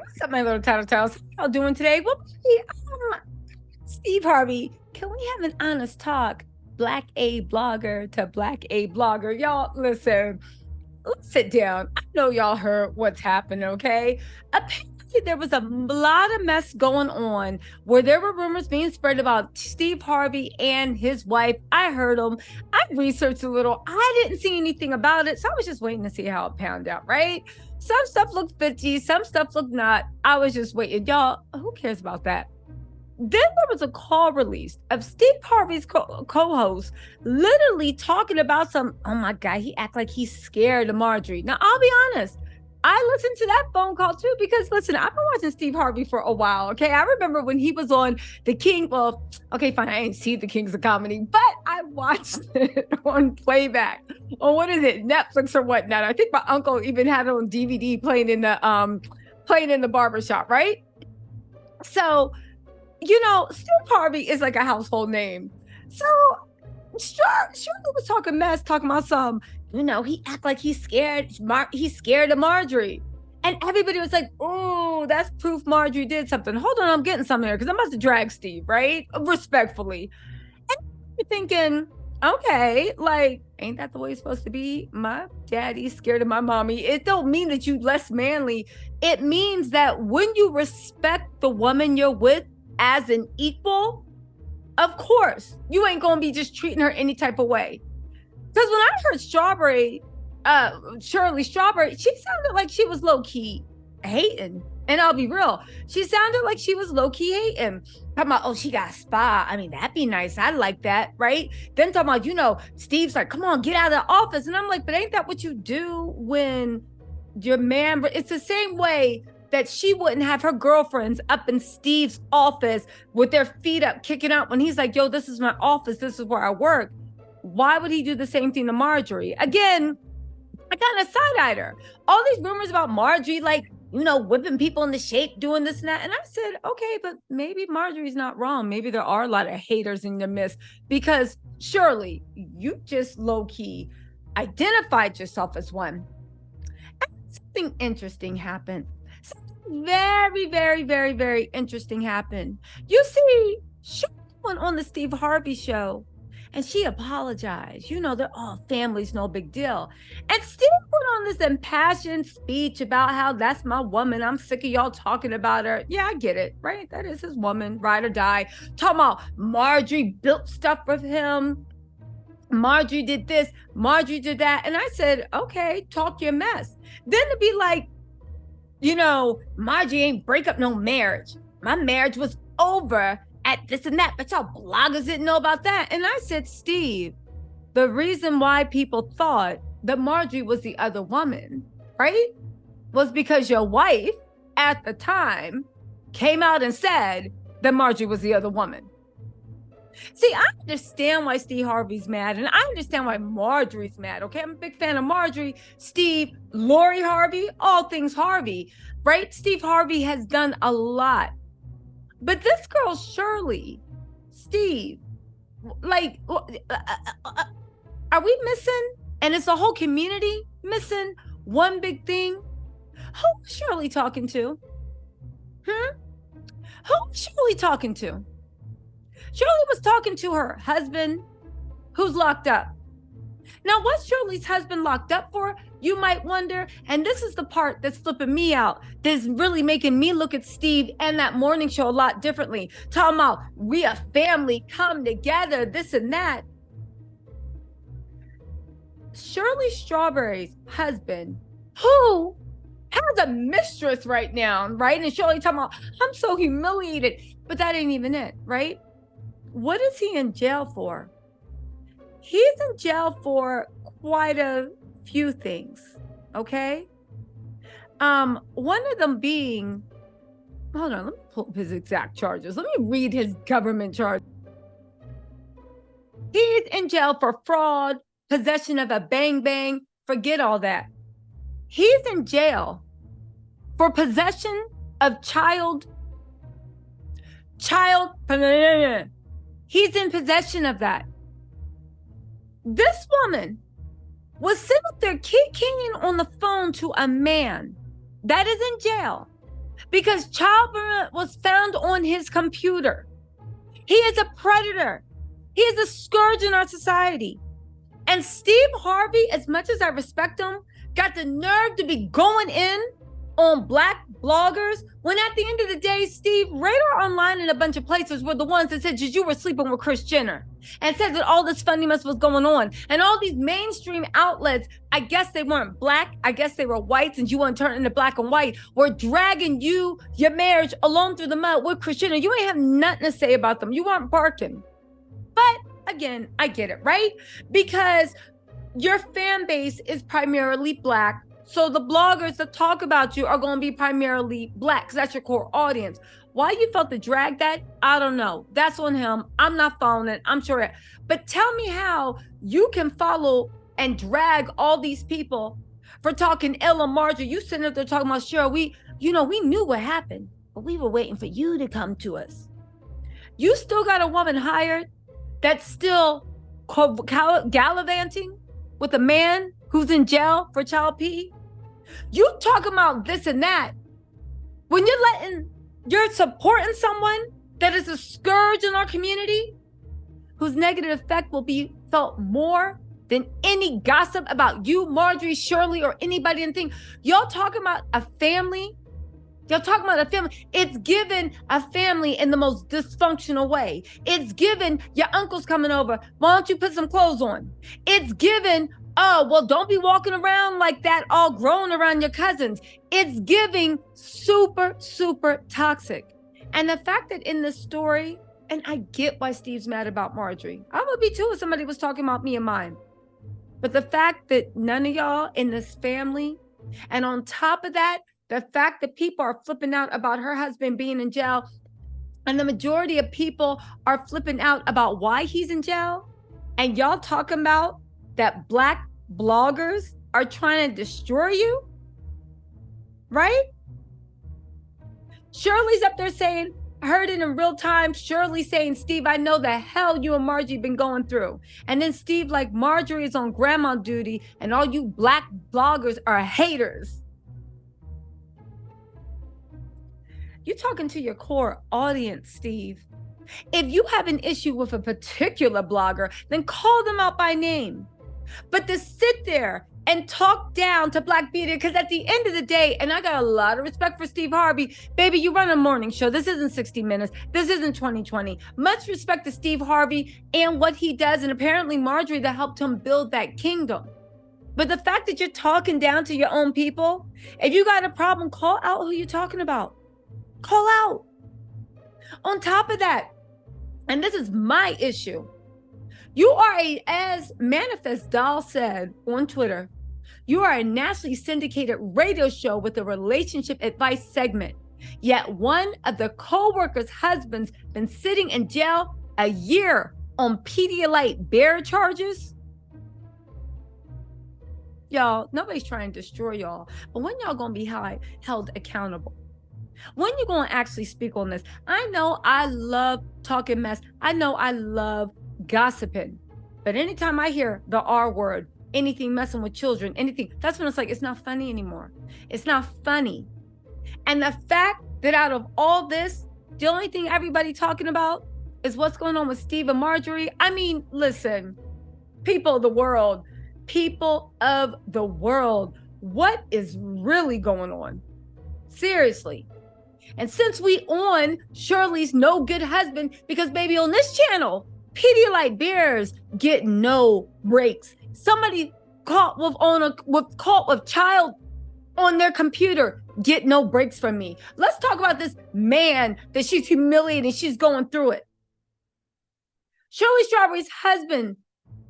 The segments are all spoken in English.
What's up, my little tattletales? How y'all doing today? Well, hey, Steve Harvey, can we have an honest talk? Black A blogger to Black A blogger. Y'all, listen, let's sit down. I know y'all heard what's happened, okay? Apparently, there was a lot of mess going on where there were rumors being spread about Steve Harvey and his wife. I heard them. I researched a little. I didn't see anything about it, so I was just waiting to see how it panned out, right? Some stuff looked fishy, some stuff looked not. I was just waiting. Y'all, who cares about that? Then there was a call released of Steve Harvey's co-host literally talking about oh my God, he act like he's scared of Marjorie. Now, I'll be honest. I listened to that phone call too, because listen, I've been watching Steve Harvey for a while. Okay. I remember when he was on The King. Well, okay, fine. I ain't seen The Kings of Comedy, but I watched it on playback on what is it, Netflix or whatnot. I think my uncle even had it on DVD playing in the barbershop, right? So Steve Harvey is like a household name. So Shirley was talking mess, talking about he act like he's scared. He's scared of Marjorie. And everybody was like, oh, that's proof Marjorie did something. Hold on, I'm getting something there because I'm about to drag Steve, right? Respectfully. And you're thinking, okay, like, ain't that the way it's supposed to be? My daddy's scared of my mommy. It don't mean that you less manly. It means that when you respect the woman you're with as an equal, of course, you ain't gonna be just treating her any type of way. Because when I heard Shirley Strawberry, she sounded like she was low-key hating. And I'll be real, she sounded like she was low-key hating. Talking about, oh, she got a spa. I mean, that'd be nice. I like that, right? Then talking about, Steve's like, come on, get out of the office. And I'm like, but ain't that what you do when your man, it's the same way that she wouldn't have her girlfriends up in Steve's office with their feet up, kicking out when he's like, yo, this is my office. This is where I work. Why would he do the same thing to Marjorie? Again, I kind of side-eyed her. All these rumors about Marjorie, like, whipping people into shape, doing this and that. And I said, okay, but maybe Marjorie's not wrong. Maybe there are a lot of haters in your midst, because Shirley, you just low-key identified yourself as one. And something interesting happened. Something very, very, very, very interesting happened. You see, Shirley went on the Steve Harvey show, and she apologized. They're all families, no big deal. And Steve put on this impassioned speech about how that's my woman. I'm sick of y'all talking about her. Yeah, I get it, right? That is his woman, ride or die. Talking about Marjorie built stuff with him. Marjorie did this, Marjorie did that. And I said, okay, talk your mess. Then to be like, Marjorie ain't break up no marriage. My marriage was over at this and that, but y'all bloggers didn't know about that. And I said, Steve, the reason why people thought that Marjorie was the other woman, right, was because your wife at the time came out and said that Marjorie was the other woman. See, I understand why Steve Harvey's mad, and I understand why Marjorie's mad, okay? I'm a big fan of Marjorie, Steve, Lori Harvey, all things Harvey, right? Steve Harvey has done a lot. But this girl, Shirley, Steve, like, are we missing? And it's a whole community missing one big thing. Who was Shirley talking to? Who was Shirley talking to? Shirley was talking to her husband, who's locked up. Now, what's Shirley's husband locked up for? You might wonder. And this is the part that's flipping me out. That's really making me look at Steve and that morning show a lot differently. Talking about, we a family, come together, this and that. Shirley Strawberry's husband, who has a mistress right now, right? And Shirley talking about, I'm so humiliated. But that ain't even it, right? What is he in jail for? He's in jail for quite a few things, okay? One of them being, hold on, let me pull up his exact charges. Let me read his government charge. He's in jail for fraud, possession of a bang, forget all that. He's in jail for possession of child. He's in possession of that. This woman was sitting up there kicking on the phone to a man that is in jail because child was found on his computer. He is a predator. He is a scourge in our society. And Steve Harvey, as much as I respect him, got the nerve to be going in on Black bloggers when at the end of the day, Steve, Radar Online and a bunch of places were the ones that said you were sleeping with Kris Jenner and said that all this funniness was going on. And all these mainstream outlets, I guess they weren't Black, I guess they were whites, and you want to turn into black and white, were dragging your marriage along through the mud with Kris Jenner. You ain't have nothing to say about them. You weren't barking. But again, I get it, right? Because your fan base is primarily Black. So the bloggers that talk about you are going to be primarily Black because that's your core audience. Why you felt to drag that, I don't know. That's on him. I'm not following it. I'm sure. But tell me how you can follow and drag all these people for talking ill of Marjorie. You sitting up there talking about Shirley. We knew what happened, but we were waiting for you to come to us. You still got a woman hired that's still gallivanting with a man who's in jail for child P. You talking about this and that when you're supporting someone that is a scourge in our community, whose negative effect will be felt more than any gossip about you, Marjorie, Shirley, or anybody and thing. Y'all talking about a family. Y'all talking about a family. It's given a family in the most dysfunctional way. It's given your uncle's coming over. Why don't you put some clothes on? It's given, oh, well, don't be walking around like that all grown around your cousins. It's giving super, super toxic. And the fact that in this story, and I get why Steve's mad about Marjorie. I would be too if somebody was talking about me and mine. But the fact that none of y'all in this family, and on top of that, the fact that people are flipping out about her husband being in jail, and the majority of people are flipping out about why he's in jail, and y'all talking about that Black bloggers are trying to destroy you, right? Shirley's up there saying, I heard it in real time, Shirley saying, Steve, I know the hell you and Marjorie been going through. And then Steve, like, Marjorie is on grandma duty, and all you Black bloggers are haters. You're talking to your core audience, Steve. If you have an issue with a particular blogger, then call them out by name. But to sit there and talk down to Black media, because at the end of the day, and I got a lot of respect for Steve Harvey, baby, you run a morning show. This isn't 60 Minutes. This isn't 2020. Much respect to Steve Harvey and what he does, and apparently Marjorie that helped him build that kingdom. But the fact that you're talking down to your own people, if you got a problem, call out who you're talking about. Call out. On top of that, and this is my issue, you are as Manifest Doll said on Twitter, you are a nationally syndicated radio show with a relationship advice segment. Yet one of the co-workers' husbands been sitting in jail a year on PedoBear charges. Y'all, nobody's trying to destroy y'all, but when y'all gonna be held accountable? When you going to actually speak on this? I know I love talking mess. I know I love gossiping. But anytime I hear the R word, anything messing with children, anything, that's when it's like, it's not funny anymore. It's not funny. And the fact that out of all this, the only thing everybody talking about is what's going on with Steve and Marjorie. I mean, listen, people of the world, what is really going on? Seriously. And since we on Shirley's no good husband, because baby, on this channel, PedoBears get no breaks. Somebody caught with child on their computer, get no breaks from me. Let's talk about this man that she's humiliating. She's going through it. Shirley Strawberry's husband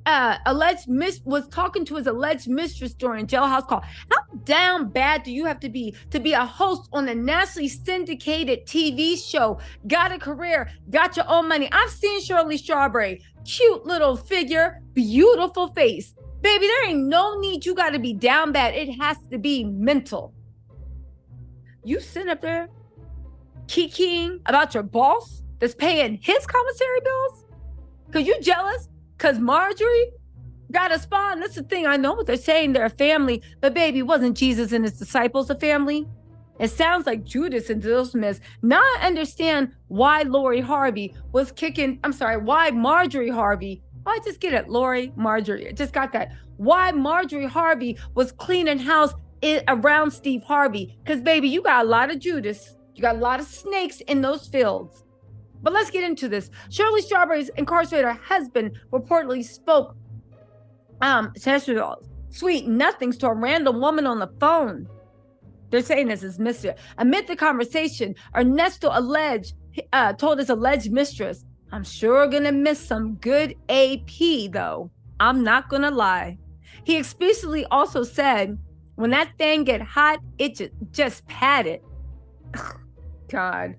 was talking to his alleged mistress during jailhouse call. How down bad do you have to be a host on a nationally syndicated TV show, got a career, got your own money? I've seen Shirley Strawberry, cute little figure, beautiful face. Baby, there ain't no need you got to be down bad. It has to be mental. You sitting up there kikiing about your boss that's paying his commissary bills? Because you jealous? Because Marjorie got a spot. And that's the thing. I know what they're saying. They're a family. But baby, wasn't Jesus and his disciples a family? It sounds like Judas and Dismas. Now I understand why Marjorie Harvey. Oh, I just get it. Marjorie. I just got that. Why Marjorie Harvey was cleaning house around Steve Harvey. Because, baby, you got a lot of Judas. You got a lot of snakes in those fields. But let's get into this. Shirley Strawberry's incarcerated husband reportedly spoke sweet nothings to a random woman on the phone. They're saying this is mystery. Amid the conversation, Ernesto told his alleged mistress, I'm sure gonna miss some good AP though. I'm not gonna lie. He explicitly also said, when that thing get hot, it just pat it. God.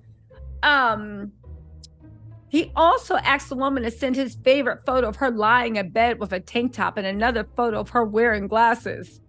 He also asked the woman to send his favorite photo of her lying in bed with a tank top and another photo of her wearing glasses.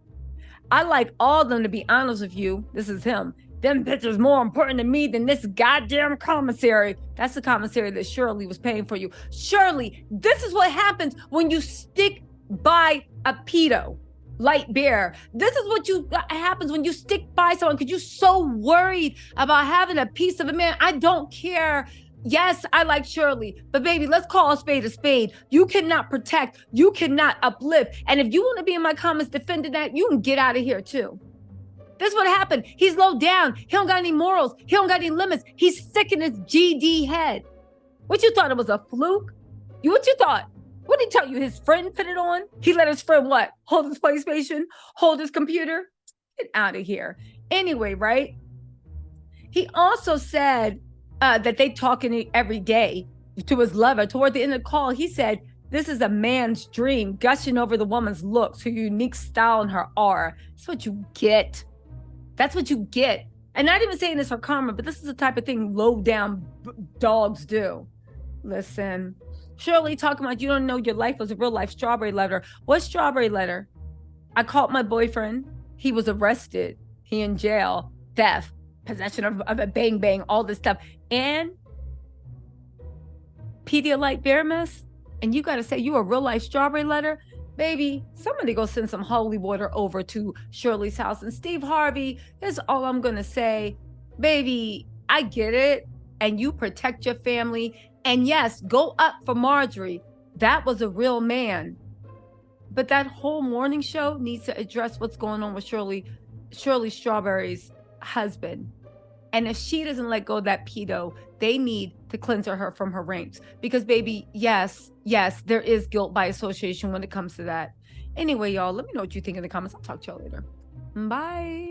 I like all of them, to be honest with you. This is him. Them bitches more important to me than this goddamn commissary. That's the commissary that Shirley was paying for you. Shirley, this is what happens when you stick by a pedo. Light bear. This is what happens when you stick by someone because you're so worried about having a piece of a man. I don't care. Yes, I like Shirley, but baby, let's call a spade a spade. You cannot protect, you cannot uplift. And if you want to be in my comments defending that, you can get out of here too. This is what happened. He's low down. He don't got any morals. He don't got any limits. He's sick in his GD head. What you thought it was a fluke? What you thought? What did he tell you? His friend put it on? He let his friend what? Hold his PlayStation? Hold his computer? Get out of here. Anyway, right? He also said that they talking every day to his lover. Toward the end of the call, he said, this is a man's dream, gushing over the woman's looks, her unique style and her aura. That's what you get. That's what you get. And not even saying this for karma, but this is the type of thing low down dogs do. Listen, Shirley talking about you don't know your life was a real life strawberry letter. What strawberry letter? I called my boyfriend. He was arrested. He in jail. Theft. Possession of a bang bang, all this stuff. And Pedialyte bear mess. And you got to say you a real life strawberry letter? Baby, somebody go send some holy water over to Shirley's house. And Steve Harvey, here's all I'm going to say. Baby, I get it. And you protect your family. And yes, go up for Marjorie. That was a real man. But that whole morning show needs to address what's going on with Shirley Strawberry's husband. And if she doesn't let go of that pedo, they need to cleanse her from her ranks. Because baby, yes, there is guilt by association when it comes to that. Anyway, y'all, let me know what you think in the comments. I'll talk to y'all later. Bye.